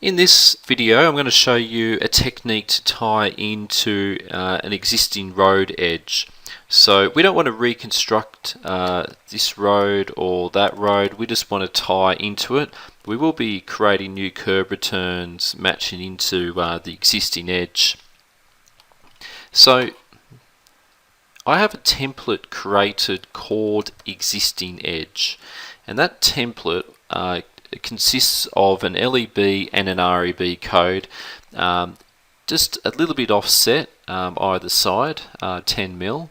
In this video I'm going to show you a technique to tie into an existing road edge. So we don't want to reconstruct this road or that road, we just want to tie into it. We will be creating new curb returns matching into the existing edge. So I have a template created called existing edge, and that template it consists of an LEB and an REB code, just a little bit offset either side, 10 mil.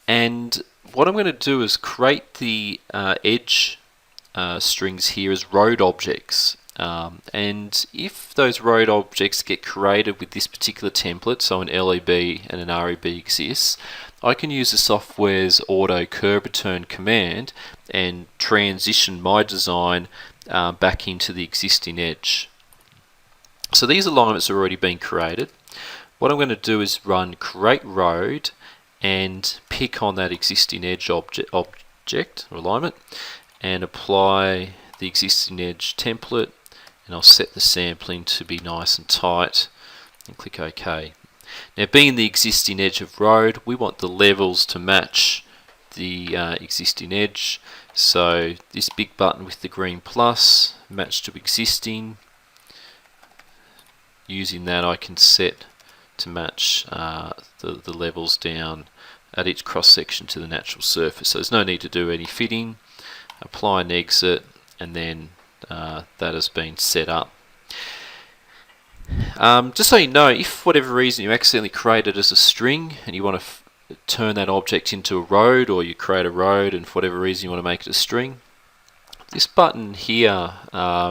And what I'm going to do is create the edge strings here as road objects. And if those road objects get created with this particular template, so an LEB and an REB exists, I can use the software's auto Kerb Return command and transition my design back into the existing edge. So these alignments have already been created. What I'm going to do is run create road and pick on that existing edge object or alignment and apply the existing edge template, and I'll set the sampling to be nice and tight and click OK. Now, being the existing edge of road, we want the levels to match the existing edge. So this big button with the green plus, match to existing. Using that, I can set to match the levels down at each cross section to the natural surface. So there's no need to do any fitting. Apply and exit, and then that has been set up. Just so you know, if for whatever reason you accidentally create it as a string and you want to turn that object into a road, or you create a road and for whatever reason you want to make it a string, this button here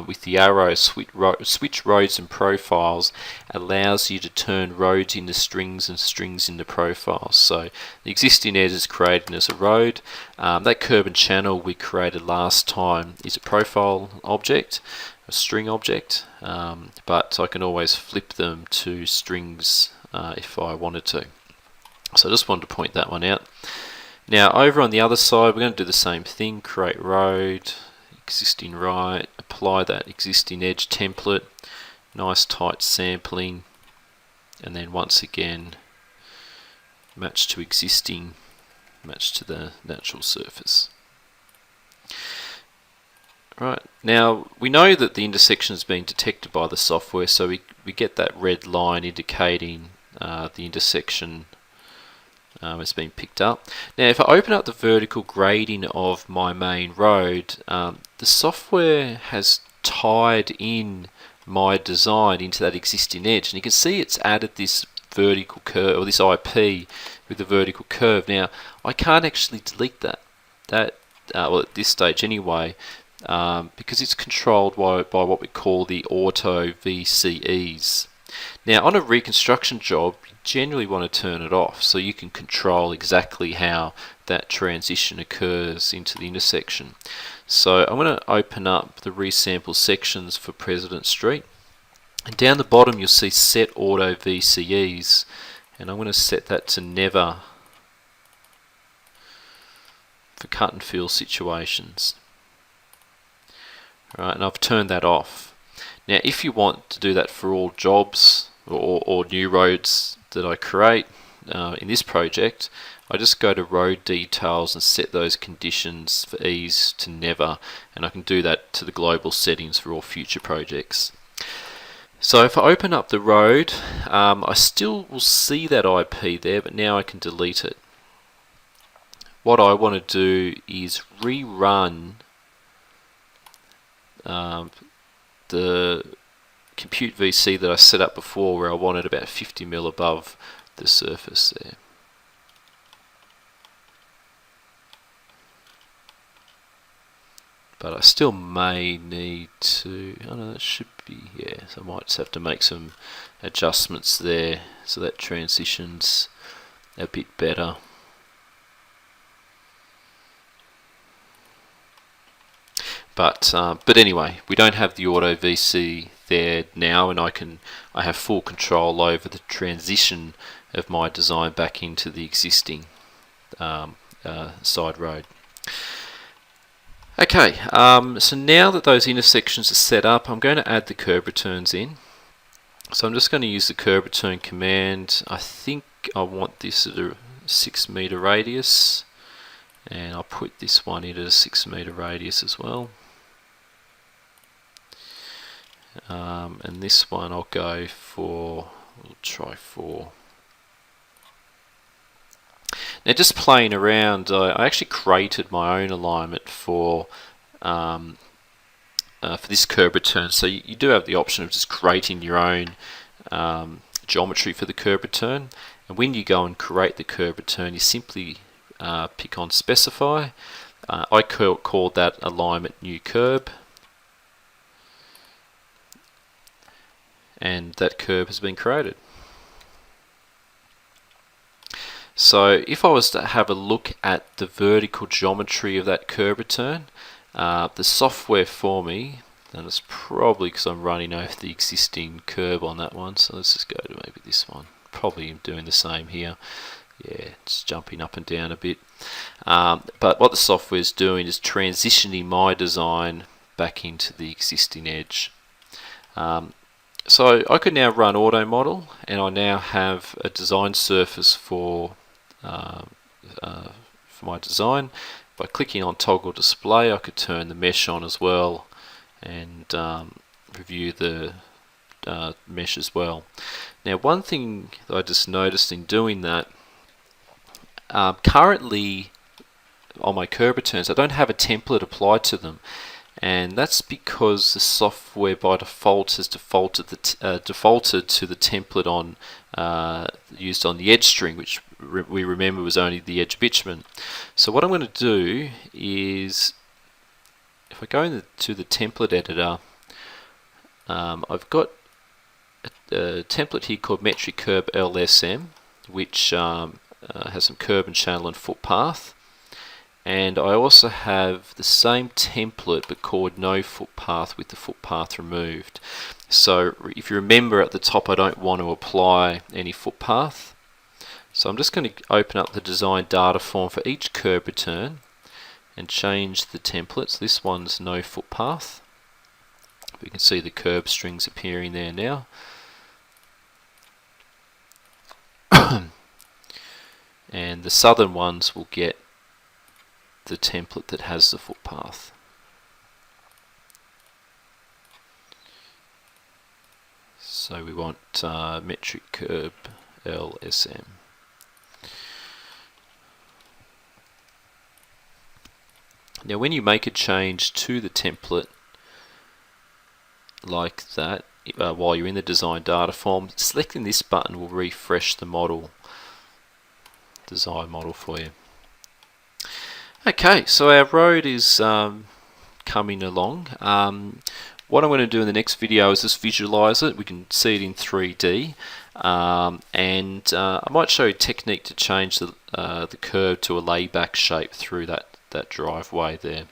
with the arrow switch roads and profiles allows you to turn roads into strings and strings into profiles. So the existing edge is created as a road. That curb and channel we created last time is a profile object, a string object, but I can always flip them to strings if I wanted to. So I just wanted to point that one out. Now over on the other side we're going to do the same thing, create road, existing right, apply that existing edge template, nice tight sampling, and then once again match to existing, match to the natural surface. Right, now we know that the intersection has been detected by the software, so we get that red line indicating the intersection has been picked up. Now if I open up the vertical grading of my main road, the software has tied in my design into that existing edge, and you can see it's added this vertical curve, or this IP with the vertical curve. Now I can't actually delete that well at this stage anyway, because it's controlled by what we call the auto vces. Now on a reconstruction job you generally want to turn it off so you can control exactly how that transition occurs into the intersection. So I'm going to open up the resample sections for President Street, and down the bottom you'll see set auto VCEs, and I'm going to set that to never for cut and fill situations. Right, and I've turned that off. Now if you want to do that for all jobs or new roads that I create in this project, I just go to road details and set those conditions for ease to never, and I can do that to the global settings for all future projects. So if I open up the road, I still will see that IP there, but now I can delete it. What I want to do is rerun the compute VC that I set up before, where I wanted about 50 mil above the surface there. But I still may need to, I don't know, that should be, yeah, so I might just have to make some adjustments there so that transitions a bit better. But anyway, we don't have the auto VC there now, and I have full control over the transition of my design back into the existing side road. Okay, so now that those intersections are set up, I'm going to add the kerb returns in. So I'm just going to use the kerb return command. I think I want this at a 6 meter radius, and I'll put this one in at a 6 meter radius as well. And this one I'll go for, we'll try 4. Now, just playing around, I actually created my own alignment for this kerb return. So you do have the option of just creating your own geometry for the kerb return. And when you go and create the kerb return, you simply pick on specify. I called that alignment new kerb, and that kerb has been created. So if I was to have a look at the vertical geometry of that kerb return, the software for me, and it's probably because I'm running over the existing kerb on that one, so let's just go to maybe this one. Probably doing the same here. Yeah, it's jumping up and down a bit. But what the software is doing is transitioning my design back into the existing edge. So I could now run auto model, and I now have a design surface for my design. By clicking on toggle display, I could turn the mesh on as well and review the mesh as well. Now, one thing that I just noticed in doing that, currently on my kerb returns I don't have a template applied to them, and that's because the software by default has defaulted to the template on used on the edge string, which we remember was only the edge bitumen. So what I'm going to do is, if I go into the template editor, I've got a template here called metric kerb LSM, which has some kerb and channel and footpath. And I also have the same template but called no footpath with the footpath removed. So if you remember at the top, I don't want to apply any footpath. So I'm just going to open up the design data form for each kerb return and change the templates. This one's no footpath. We can see the kerb strings appearing there now. And the southern ones will get the template that has the footpath. So we want metric kerb LSM. Now when you make a change to the template like that, while you're in the design data form, selecting this button will refresh the model, design model for you. Okay, so our road is coming along. What I'm going to do in the next video is just visualize it. We can see it in 3D, and I might show you a technique to change the curve to a layback shape through that driveway there.